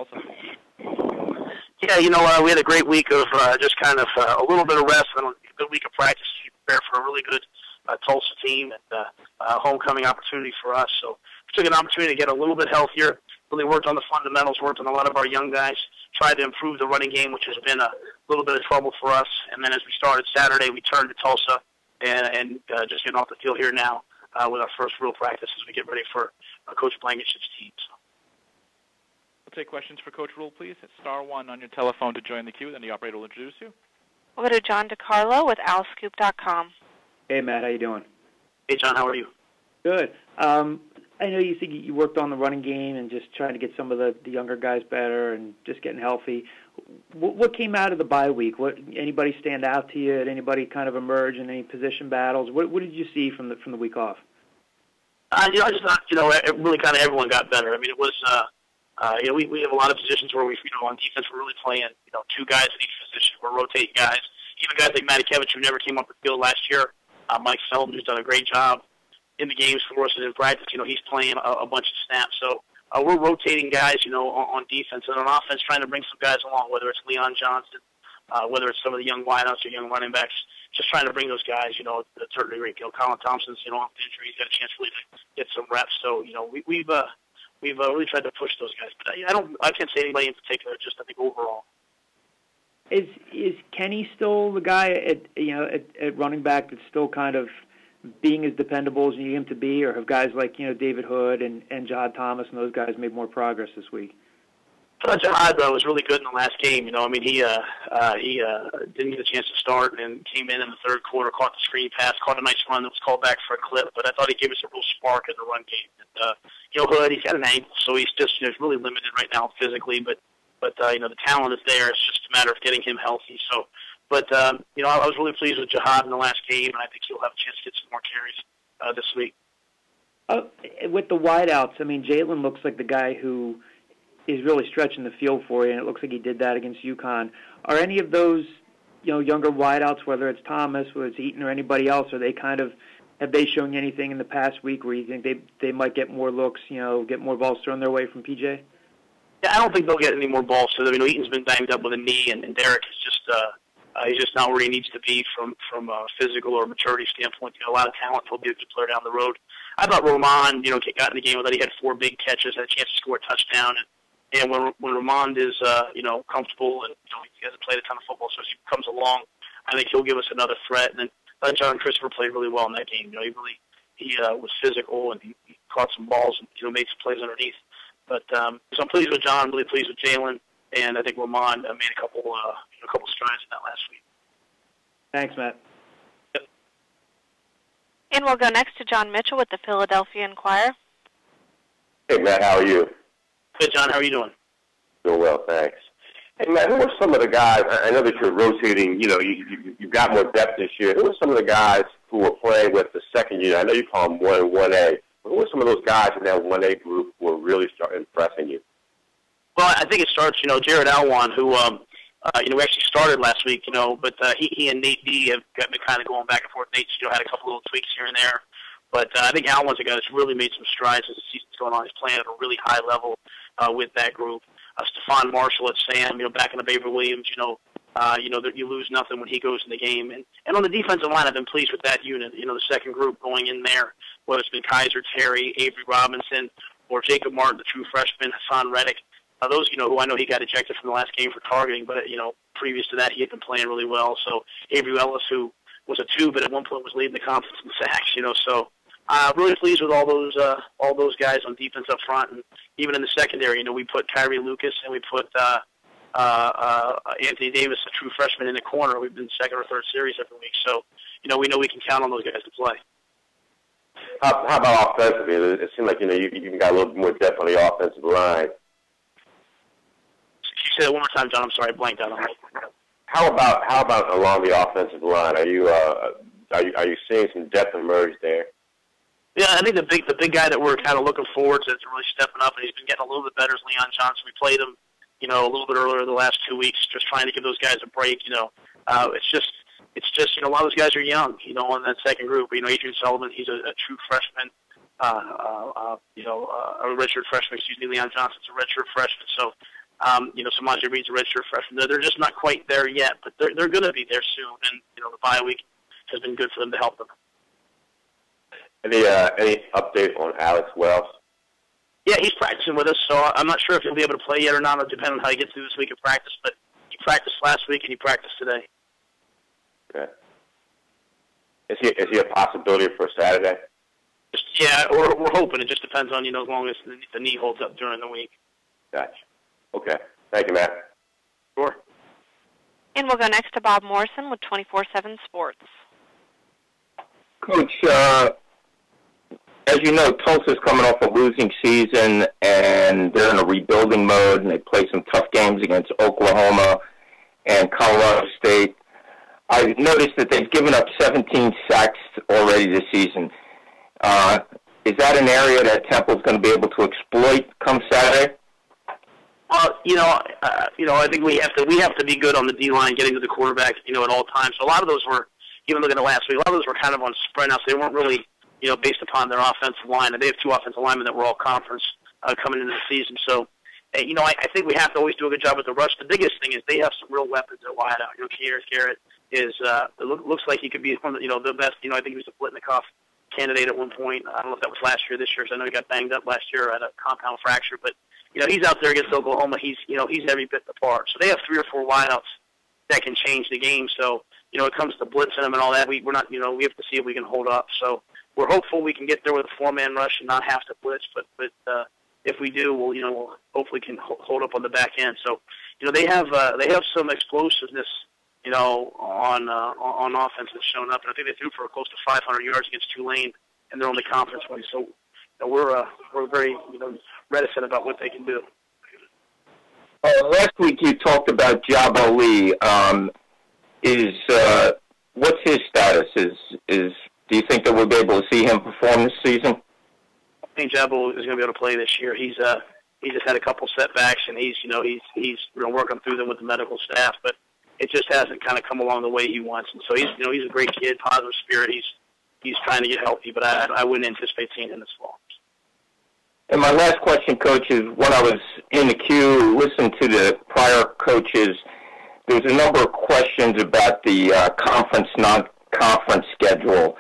Tulsa? Yeah, we had a great week of just kind of a little bit of rest and a good week of practice to prepare for a really good Tulsa team and homecoming opportunity for us. So we took an opportunity to get a little bit healthier, really worked on the fundamentals, worked on a lot of our young guys, tried to improve the running game, which has been a little bit of trouble for us. And then as we started Saturday, we turned to Tulsa and just getting off the field here now with our first real practice as we get ready for Coach Blankenship's team. So. We'll take questions for Coach Rhule, please. It's *1 on your telephone to join the queue, then the operator will introduce you. We'll go to John DeCarlo with AlScoop.com. Hey, Matt, how you doing? Hey, John, how are you? Good. I know you think you worked on the running game and just trying to get some of the younger guys better and just getting healthy. What came out of the bye week? Anybody stand out to you? Did anybody kind of emerge in any position battles? What did you see from the week off? I just thought, it really kind of everyone got better. I mean, it was, we have a lot of positions where we, on defense, we're really playing, two guys in each position. We're rotating guys. Even guys like Matty Kevich, who never came up the field last year. Mike Feldman, who's done a great job in the games for us and in practice. He's playing a bunch of snaps. So we're rotating guys, on defense. And on offense, trying to bring some guys along, whether it's Leon Johnson, whether it's some of the young wideouts or young running backs, just trying to bring those guys, to a certain degree. Colin Thompson's, off the injury. He's got a chance really to get some reps. So, we've really tried to push those guys. But I can't say anybody in particular, just I think overall. Is Kenny still the guy at running back that's still kind of being as dependable as you need him to be, or have guys like David Hood and Jahad Thomas and those guys made more progress this week? Jahad was really good in the last game. He didn't get a chance to start and came in the third quarter, caught the screen pass, caught a nice run that was called back for a clip. But I thought he gave us a real spark in the run game. And, Hood, he's got an ankle, so he's just really limited right now physically. But the talent is there. It's just a matter of getting him healthy. So, I was really pleased with Jahad in the last game, and I think he'll have a chance to get some more carries this week. With the wideouts, I mean, Jalen looks like the guy who is really stretching the field for you, and it looks like he did that against UConn. Are any of those, younger wideouts, whether it's Thomas, whether it's Eaton, or anybody else, have they shown you anything in the past week where you think they might get more looks, get more balls thrown their way from PJ? Yeah, I don't think they'll get any more balls to them. Eaton's been banged up with a knee, and Derek is just he's just not where he needs to be from a physical or maturity standpoint. A lot of talent. He'll be a good player down the road. I thought Roman, got in the game with that. He had 4 big catches, had a chance to score a touchdown, and when Roman is comfortable and he hasn't played a ton of football, so as he comes along, I think he'll give us another threat. And then John Christopher played really well in that game. He was physical and he caught some balls and made some plays underneath. But so I'm pleased with John, really pleased with Jalen, and I think Roman made a couple strides in that last week. Thanks, Matt. Yep. And we'll go next to John Mitchell with the Philadelphia Inquirer. Hey, Matt, how are you? Good, John. How are you doing? Doing well, thanks. Hey, Matt, who are some of the guys, I know that you're rotating, you've got more depth this year. Who are some of the guys who were playing with the second year? I know you call them 1 and 1A. But who are some of those guys in that 1A group who are really impressing you? Well, I think it starts, Jared Alwan, who, we actually started last week, but he and Nate D have been kind of going back and forth. Nate's, had a couple little tweaks here and there. But I think Alwan's a guy that's really made some strides as the season's going on. He's playing at a really high level with that group. Stephon Marshall at Sam, back in the Baber Williams, you lose nothing when he goes in the game. And on the defensive line, I've been pleased with that unit, the second group going in there, whether it's been Kaiser Terry, Avery Robinson, or Jacob Martin, the true freshman, Hassan Reddick. Those, who I know he got ejected from the last game for targeting, but, previous to that, he had been playing really well. So Avery Ellis, who was a 2, but at one point was leading the conference in sacks, so really pleased with all those guys on defense up front. And even in the secondary, we put Kyrie Lucas and we put Anthony Davis, a true freshman, in the corner. We've been second or third series every week. So, we know we can count on those guys to play. How about offensively? It seems like, you got a little bit more depth on the offensive line. Can you say that one more time, John? I'm sorry, I blanked out on that. How about along the offensive line? Are you seeing some depth emerge there? Yeah, I think the big guy that we're kind of looking forward to really stepping up, and he's been getting a little bit better, is Leon Johnson. We played him, a little bit earlier the last 2 weeks, just trying to give those guys a break. It's just a lot of those guys are young, on that second group. Adrian Sullivan, he's a true freshman. A redshirt freshman, Leon Johnson's a redshirt freshman. So Samaje Reed's a redshirt freshman. They're just not quite there yet, but they're going to be there soon. And the bye week has been good for them to help them. Any update on Alex Wells? Yeah, he's practicing with us, so I'm not sure if he'll be able to play yet or not. It'll depend on how he gets through this week of practice. But he practiced last week and he practiced today. Okay. Is he a possibility for Saturday? Yeah, we're hoping. It just depends on, as long as the knee holds up during the week. Gotcha. Okay. Thank you, Matt. Sure. And we'll go next to Bob Morrison with 24/7 Sports. Coach, as you know, Tulsa's coming off a losing season, and they're in a rebuilding mode, and they play some tough games against Oklahoma and Colorado State. I've noticed that they've given up 17 sacks already this season. Is that an area that Temple's going to be able to exploit come Saturday? I think we have to be good on the D-line, getting to the quarterback, at all times. So a lot of those were, even looking at last week, a lot of those were kind of on sprint outs. They weren't really, based upon their offensive line. And they have two offensive linemen that were all conference coming into the season. So, I think we have to always do a good job with the rush. The biggest thing is they have some real weapons at wide out. Keir Garrett is looks like he could be one of the best. I think he was a Blitnikoff candidate at one point. I don't know if that was last year or this year, because I know he got banged up last year at a compound fracture. But he's out there against Oklahoma. He's every bit the part. So they have 3 or 4 wideouts that can change the game. So it comes to blitzing them and all that. We're not. We have to see if we can hold up. So we're hopeful we can get there with a 4-man rush and not have to blitz. But if we do, we'll hopefully can hold up on the back end. So they have some explosiveness on offense that's shown up, and I think they threw for close to 500 yards against Tulane, and they're on the conference play. So we're very reticent about what they can do. Last week you talked about Jab Ali. What's his status? Do you think that we'll be able to see him perform this season? I think Jab Ali is going to be able to play this year. He just had a couple setbacks, and he's working through them with the medical staff, but it just hasn't kind of come along the way he wants. And so he's a great kid, positive spirit. He's trying to get healthy, but I wouldn't anticipate seeing him this fall. And my last question, Coach, is when I was in the queue, listening to the prior coaches, there was a number of questions about the conference, non-conference schedule.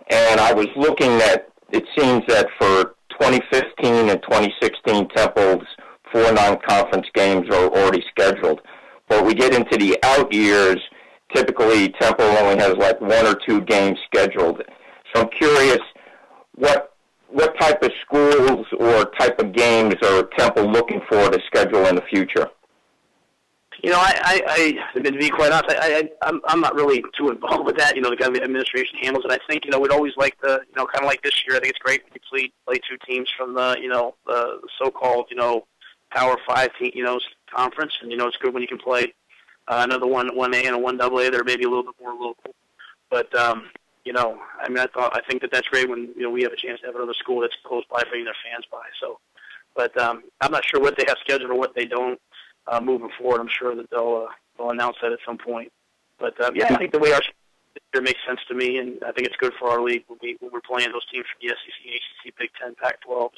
And I was looking at, it seems that for 2015 and 2016, Temple's 4 non-conference games are already scheduled. But we get into the out years, typically Temple only has like 1 or 2 games scheduled. So I'm curious, what type of schools or type of games are Temple looking for to schedule in the future? To be quite honest, I'm not really too involved with that. The kind of administration handles it. I think, we'd always like to, kind of like this year, I think it's great when you play 2 teams from the, the so-called, Power 5 conference, and it's good when you can play another 1A and a 1AA that are maybe a little bit more local. But I think that's great when we have a chance to have another school that's close by, bringing their fans by. So, but I'm not sure what they have scheduled or what they don't moving forward. I'm sure that they'll announce that at some point. But I think the way our year makes sense to me, and I think it's good for our league when we're playing those teams from the SEC, ACC, Big 10, Pac-12,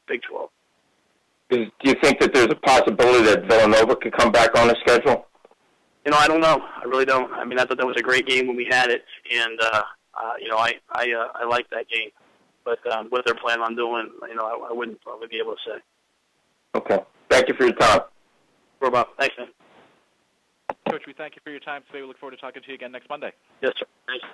Big 12. Do you think that there's a possibility that Villanova could come back on the schedule? I don't know. I really don't. I thought that was a great game when we had it, and I like that game. But what they're planning on doing, I wouldn't probably be able to say. Okay. Thank you for your time. Sure, Bob. Thanks, man. Coach, we thank you for your time today. We look forward to talking to you again next Monday. Yes, sir. Thanks.